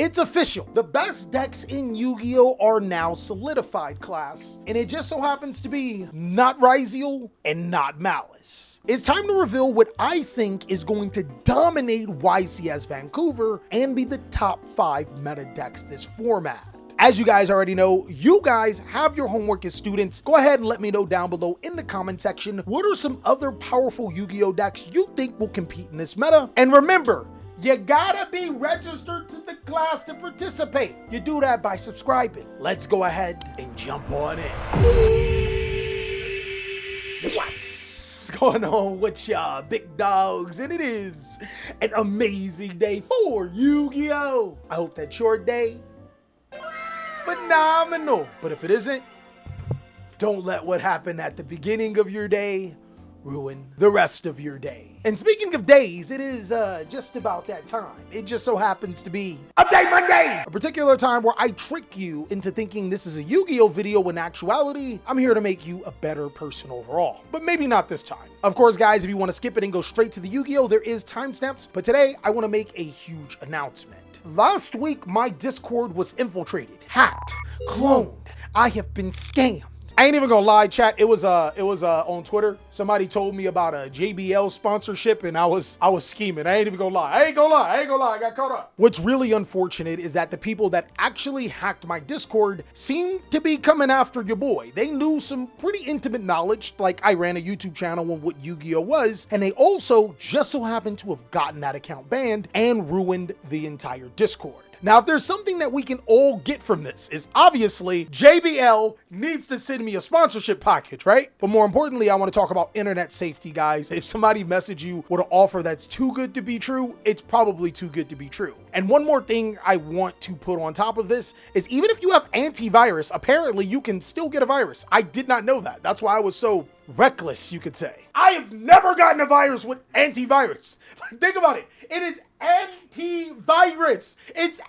It's official. The best decks in Yu-Gi-Oh! Are now solidified, class. And it just so happens to be not Yugioh and not Malice. It's time to reveal what I think is going to dominate YCS Vancouver and be the top 5 meta decks this format. As you guys already know, you guys have your homework as students. Go ahead and let me know down below in the comment section what are some other powerful Yu-Gi-Oh! Decks you think will compete in this meta. And remember, you gotta be registered to the class to participate. You do that by subscribing. Let's go ahead and jump on in. What's going on with y'all big dogs? And it is an amazing day for Yu-Gi-Oh! I hope that your day phenomenal. But if it isn't, don't let what happened at the beginning of your day ruin the rest of your day. And speaking of days, it is just about that time. It just so happens to be Update Monday, a particular time where I trick you into thinking this is a Yu-Gi-Oh video when in actuality, I'm here to make you a better person overall. But maybe not this time. Of course, guys, if you want to skip it and go straight to the Yu-Gi-Oh, there is timestamps. But today, I want to make a huge announcement. Last week, my Discord was infiltrated, hacked, cloned. I have been scammed. I ain't even gonna lie, chat. It was on Twitter. Somebody told me about a JBL sponsorship, and I was scheming. I ain't even gonna lie. I ain't gonna lie. I got caught up. What's really unfortunate is that the people that actually hacked my Discord seem to be coming after your boy. They knew some pretty intimate knowledge, like I ran a YouTube channel on what Yu-Gi-Oh was, and they also just so happened to have gotten that account banned and ruined the entire Discord. Now, if there's something that we can all get from this, is obviously JBL needs to send me a sponsorship package, right? But more importantly, I want to talk about internet safety, guys. If somebody message you with an offer that's too good to be true, it's probably too good to be true. And one more thing I want to put on top of this is even if you have antivirus, apparently you can still get a virus. I did not know that. That's why I was so reckless, you could say. I have never gotten a virus with antivirus. Like, think about it. It is antivirus. It's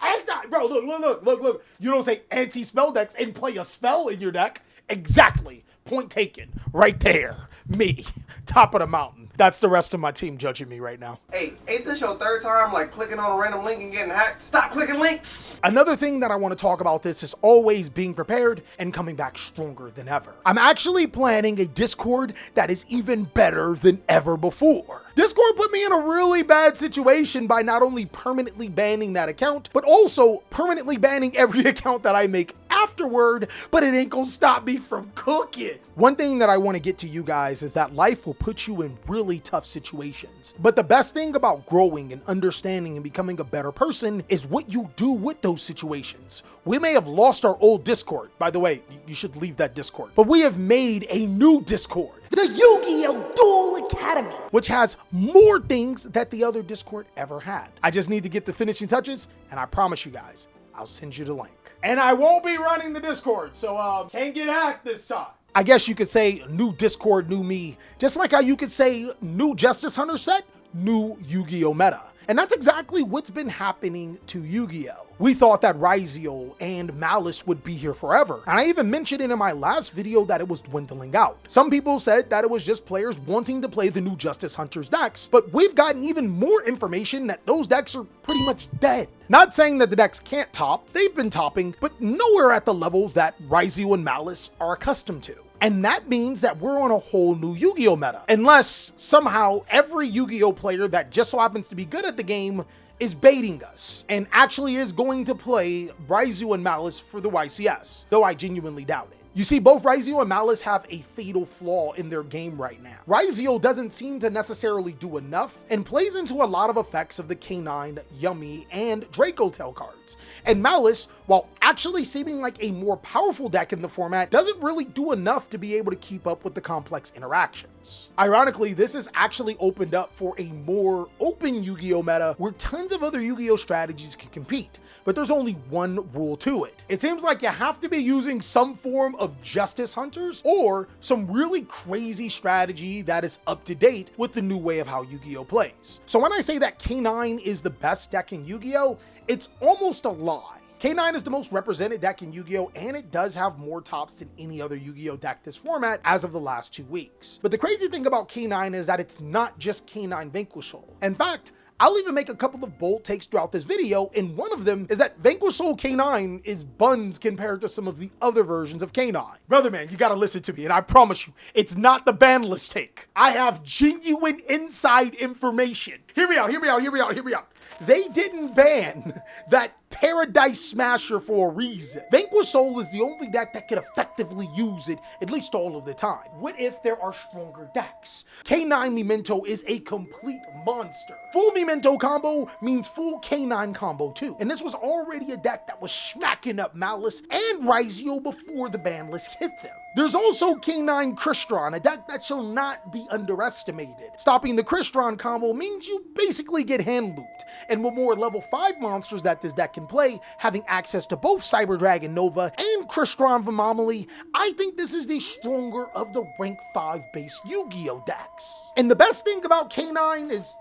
bro, look. You don't say anti-spell decks and play a spell in your deck. Exactly. Point taken. Right there. Me. Top of the mountain. That's the rest of my team judging me right now. Hey, ain't this your third time like clicking on a random link and getting hacked? Stop clicking links! Another thing that I want to talk about this is always being prepared and coming back stronger than ever. I'm actually planning a Discord that is even better than ever before. Discord put me in a really bad situation by not only permanently banning that account, but also permanently banning every account that I make afterward, but it ain't gonna stop me from cooking. One thing that I want to get to you guys is that life will put you in really tough situations. But the best thing about growing and understanding and becoming a better person is what you do with those situations. We may have lost our old Discord. By the way, you should leave that Discord. But we have made a new Discord. The Yu-Gi-Oh! Duel Academy, which has more things that the other Discord ever had. I just need to get the finishing touches, and I promise you guys, I'll send you the link. And I won't be running the Discord, so can't get hacked this time. I guess you could say new Discord, new me, just like how you could say new Justice Hunter set, new Yu-Gi-Oh! Meta. And that's exactly what's been happening to Yu-Gi-Oh! We thought that Yugioh and Malice would be here forever. And I even mentioned it in my last video that it was dwindling out. Some people said that it was just players wanting to play the new Justice Hunters decks, but we've gotten even more information that those decks are pretty much dead. Not saying that the decks can't top, they've been topping, but nowhere at the level that Yugioh and Malice are accustomed to. And that means that we're on a whole new Yu-Gi-Oh! Meta. Unless somehow every Yu-Gi-Oh! Player that just so happens to be good at the game is baiting us and actually is going to play Yugioh and Malice for the YCS, though I genuinely doubt it. You see, both Yugioh and Malice have a fatal flaw in their game right now. Yugioh doesn't seem to necessarily do enough and plays into a lot of effects of the K9, Yummy, and Draco Tail cards. And Malice, while actually seeming like a more powerful deck in the format, doesn't really do enough to be able to keep up with the complex interactions. Ironically, this has actually opened up for a more open Yu-Gi-Oh! Meta where tons of other Yu-Gi-Oh! Strategies can compete. But there's only one rule to it. It seems like you have to be using some form of Justice Hunters or some really crazy strategy that is up to date with the new way of how Yu-Gi-Oh! Plays. So when I say that K9 is the best deck in Yu-Gi-Oh!, it's almost a lie. K9 is the most represented deck in Yu-Gi-Oh! And it does have more tops than any other Yu-Gi-Oh! Deck this format as of the last 2 weeks. But the crazy thing about K9 is that it's not just K9 Vanquishal. In fact, I'll even make a couple of bold takes throughout this video, and one of them is that Vanquish Soul K9 is buns compared to some of the other versions of K9. Brother man, you gotta listen to me, and I promise you, it's not the ban list take. I have genuine inside information. Hear me out. They didn't ban that Paradise Smasher for a reason. Vanquish Soul is the only deck that can effectively use it, at least all of the time. What if there are stronger decks? K9 Memento is a complete monster. Full Memento combo means full K9 combo too. And this was already a deck that was smacking up Malice and Yugioh before the ban list hit them. There's also K9 Crystron, a deck that shall not be underestimated. Stopping the Crystron combo means you basically get hand looped, and with more level 5 monsters that this deck can play, having access to both Cyber Dragon Nova and Crystron Anomaly, I think this is the stronger of the rank 5 base Yu-Gi-Oh decks. And the best thing about K9 is,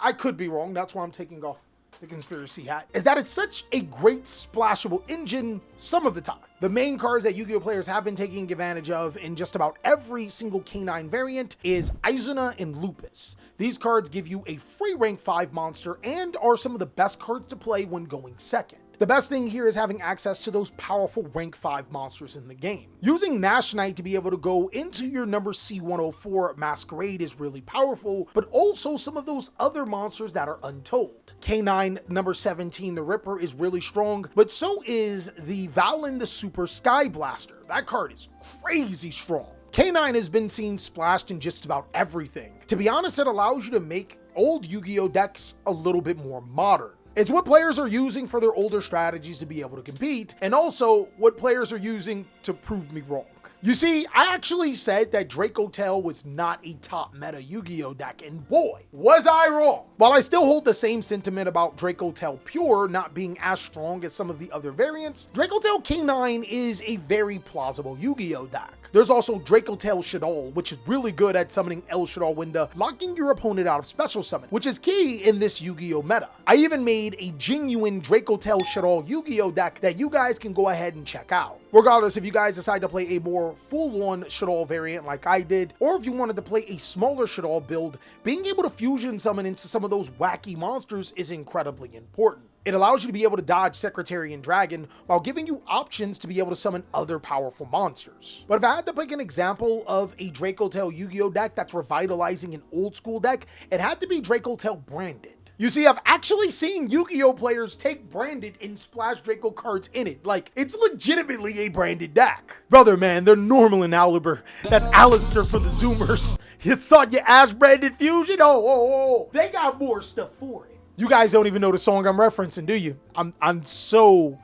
I could be wrong, that's why I'm taking off the conspiracy hat, is that it's such a great splashable engine some of the time. The main cards that Yu-Gi-Oh players have been taking advantage of in just about every single K9 variant is Izuna and Lupus. These cards give you a free rank 5 monster and are some of the best cards to play when going second. The best thing here is having access to those powerful rank 5 monsters in the game. Using Nash Knight to be able to go into your number C104 Masquerade is really powerful, but also some of those other monsters that are untold. K9 number 17 the Ripper is really strong, but so is the Valen the Super Sky Blaster. That card is crazy strong. K9 has been seen splashed in just about everything. To be honest, it allows you to make old Yu-Gi-Oh decks a little bit more modern. It's what players are using for their older strategies to be able to compete, and also what players are using to prove me wrong. You see, I actually said that Draco Tail was not a top meta Yu-Gi-Oh deck, and boy, was I wrong. While I still hold the same sentiment about Draco Tail Pure not being as strong as some of the other variants, Draco Tail K9 is a very plausible Yu-Gi-Oh deck. There's also Draco Tail Shaddoll, which is really good at summoning El Shaddoll Winda, locking your opponent out of special summon, which is key in this Yu-Gi-Oh meta. I even made a genuine Draco Tail Shaddoll Yu-Gi-Oh deck that you guys can go ahead and check out. Regardless, if you guys decide to play a more full-on Shaddoll variant like I did, or if you wanted to play a smaller Shaddoll build, being able to fusion summon into some of those wacky monsters is incredibly important. It allows you to be able to dodge Secretary and Dragon while giving you options to be able to summon other powerful monsters. But if I had to pick an example of a Draco Tail Yu-Gi-Oh deck that's revitalizing an old school deck, it had to be Draco Tail Branded. You see, I've actually seen Yu-Gi-Oh players take Branded and splash Draco cards in it. Like, it's legitimately a branded deck. Brother, man, they're normal in Aluber. That's Alistair for the Zoomers. You thought your Ash Branded Fusion? Oh. They got more stuff for it. You guys don't even know the song I'm referencing, do you? I'm so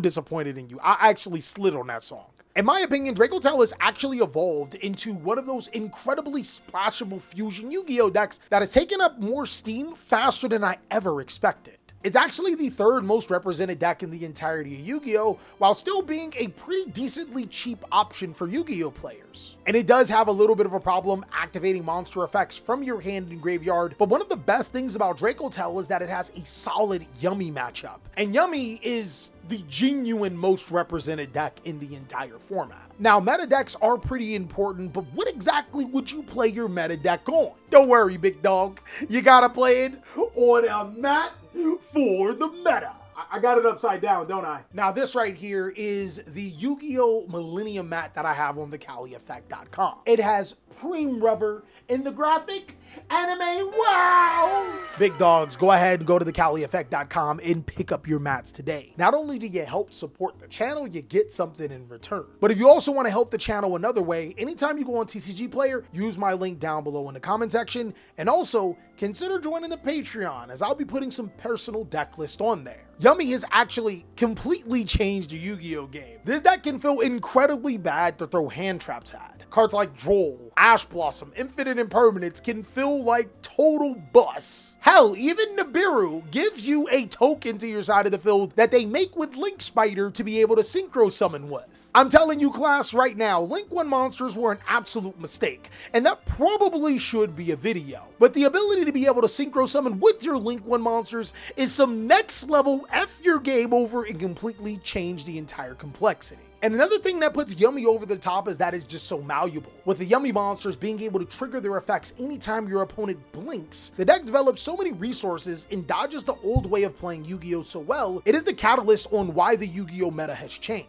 disappointed in you. I actually slid on that song. In my opinion, Draco Tail has actually evolved into one of those incredibly splashable fusion Yu-Gi-Oh decks that has taken up more steam faster than I ever expected. It's actually the third most represented deck in the entirety of Yu-Gi-Oh, while still being a pretty decently cheap option for Yu-Gi-Oh players. And it does have a little bit of a problem activating monster effects from your hand and graveyard, but one of the best things about Draco Tail is that it has a solid Yummy matchup. And Yummy is the genuine most represented deck in the entire format. Now, meta decks are pretty important, but what exactly would you play your meta deck on? Don't worry, big dog. You gotta play it on a mat for the meta. I got it upside down, don't I? Now, this right here is the Yu-Gi-Oh! Millennium mat that I have on TheCaliEffect.com. It has Preem Rubber in the graphic anime. Wow! Big dogs, go ahead and go to TheCaliEffect.com and pick up your mats today. Not only do you help support the channel, you get something in return. But if you also want to help the channel another way, anytime you go on TCG Player, use my link down below in the comment section. And also, consider joining the Patreon, as I'll be putting some personal deck list on there. Yummy has actually completely changed the Yu-Gi-Oh game. This deck can feel incredibly bad to throw hand traps at. Cards like Droll, Ash Blossom, Infinite Impermanence can feel like total bus. Hell, even Nibiru gives you a token to your side of the field that they make with Link Spider to be able to synchro summon with. I'm telling you class right now, Link 1 monsters were an absolute mistake, and that probably should be a video. But the ability to be able to synchro summon with your Link 1 monsters is some next level F your game over and completely change the entire complexity. And another thing that puts Yummy over the top is that it's just so malleable. With the Yummy monsters being able to trigger their effects anytime your opponent blinks, the deck develops so many resources and dodges the old way of playing Yu-Gi-Oh so well, it is the catalyst on why the Yu-Gi-Oh meta has changed.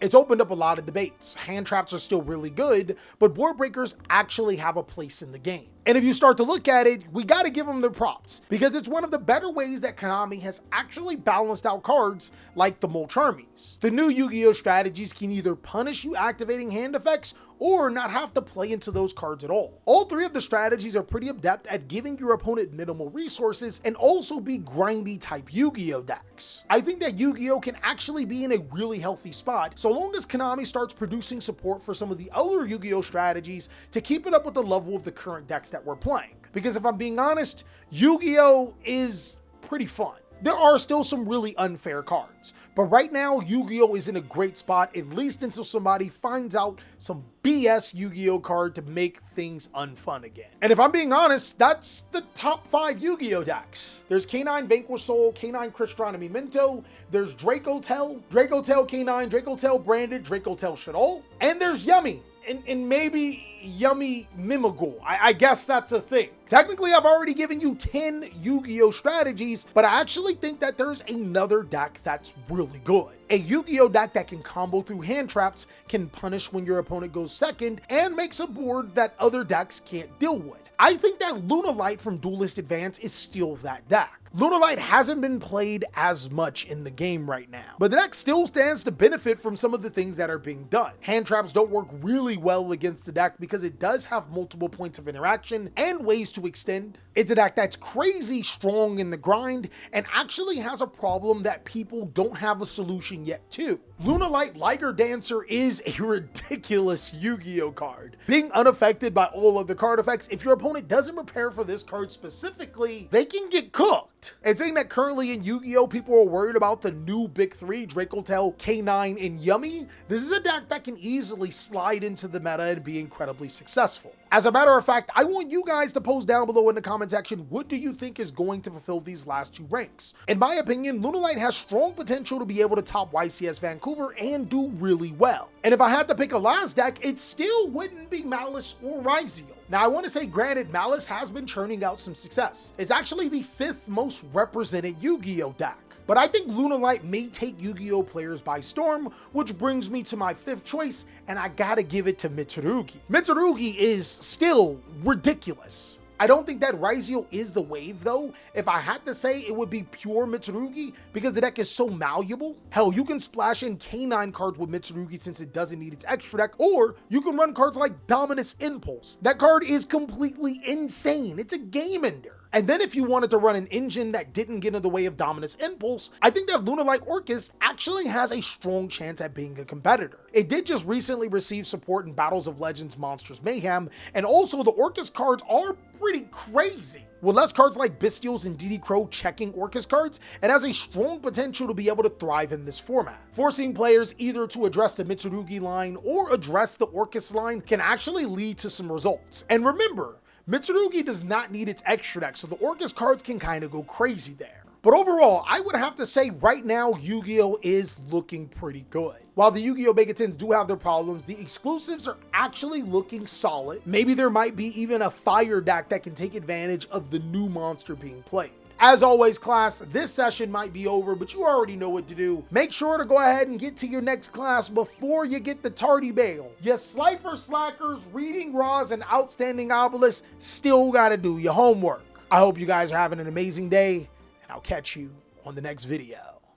It's opened up a lot of debates. Hand traps are still really good, but board breakers actually have a place in the game. And if you start to look at it, we gotta give them their props, because it's one of the better ways that Konami has actually balanced out cards like the Molcharmies. The new Yu-Gi-Oh strategies can either punish you activating hand effects or not have to play into those cards at all. All three of the strategies are pretty adept at giving your opponent minimal resources and also be grindy type Yu-Gi-Oh decks. I think that Yu-Gi-Oh can actually be in a really healthy spot so long as Konami starts producing support for some of the other Yu-Gi-Oh strategies to keep it up with the level of the current decks that we're playing. Because if I'm being honest, Yu-Gi-Oh is pretty fun. There are still some really unfair cards, but right now Yu-Gi-Oh is in a great spot, at least until somebody finds out some BS Yu-Gi-Oh card to make things unfun again. And if I'm being honest, that's the top 5 Yu-Gi-Oh decks. There's K9 Vanquish Soul, K9 Crystronomy Minto, there's Draco Tell K9, Draco Tell Branded, Draco Tell Shadol, and there's Yummy. And maybe Yummy Mimigul. I guess that's a thing. Technically, I've already given you 10 Yu-Gi-Oh strategies, but I actually think that there's another deck that's really good. A Yu-Gi-Oh deck that can combo through hand traps, can punish when your opponent goes second, and makes a board that other decks can't deal with. I think that Lunalight from Duelist Advance is still that deck. Lunalight hasn't been played as much in the game right now, but the deck still stands to benefit from some of the things that are being done. Hand traps don't work really well against the deck because it does have multiple points of interaction and ways to extend. It's a deck that's crazy strong in the grind and actually has a problem that people don't have a solution yet to. Lunalight Liger Dancer is a ridiculous Yu-Gi-Oh card. Being unaffected by all of the card effects, if your opponent doesn't prepare for this card specifically, they can get cooked. And saying that currently in Yu-Gi-Oh people are worried about the new big 3, Draco Tell, K9, and Yummy, this is a deck that can easily slide into the meta and be incredibly successful. As a matter of fact, I want you guys to post down below in the comment section, what do you think is going to fulfill these last 2 ranks? In my opinion, Lunalight has strong potential to be able to top YCS Vancouver and do really well. And if I had to pick a last deck, it still wouldn't be Malice or Yugioh. Now I want to say, granted, Malice has been churning out some success. It's actually the 5th most represented Yu-Gi-Oh deck. But I think Lunalight may take Yu-Gi-Oh players by storm, which brings me to my 5th choice, and I gotta give it to Mitsurugi. Mitsurugi is still ridiculous. I don't think that Yugioh is the wave though. If I had to say, it would be pure Mitsurugi because the deck is so malleable. Hell, you can splash in K9 cards with Mitsurugi since it doesn't need its extra deck, or you can run cards like Dominus Impulse. That card is completely insane. It's a game ender. And then if you wanted to run an engine that didn't get in the way of Dominus Impulse, I think that Lunalight Orcust actually has a strong chance at being a competitor. It did just recently receive support in Battles of Legends Monsters Mayhem, and also the Orcust cards are pretty crazy. With less cards like Bestials and DD Crow checking Orcust cards, it has a strong potential to be able to thrive in this format. Forcing players either to address the Mitsurugi line or address the Orcust line can actually lead to some results. And remember, Mitsurugi does not need its extra deck, so the Orcust cards can kind of go crazy there. But overall, I would have to say right now, Yu-Gi-Oh is looking pretty good. While the Yu-Gi-Oh Megatins do have their problems, the exclusives are actually looking solid. Maybe there might be even a fire deck that can take advantage of the new monster being played. As always, class, this session might be over, but you already know what to do. Make sure to go ahead and get to your next class before you get the tardy bail. You Slifer Slackers, Reading Raws, and Outstanding Obelisks still gotta do your homework. I hope you guys are having an amazing day, and I'll catch you on the next video.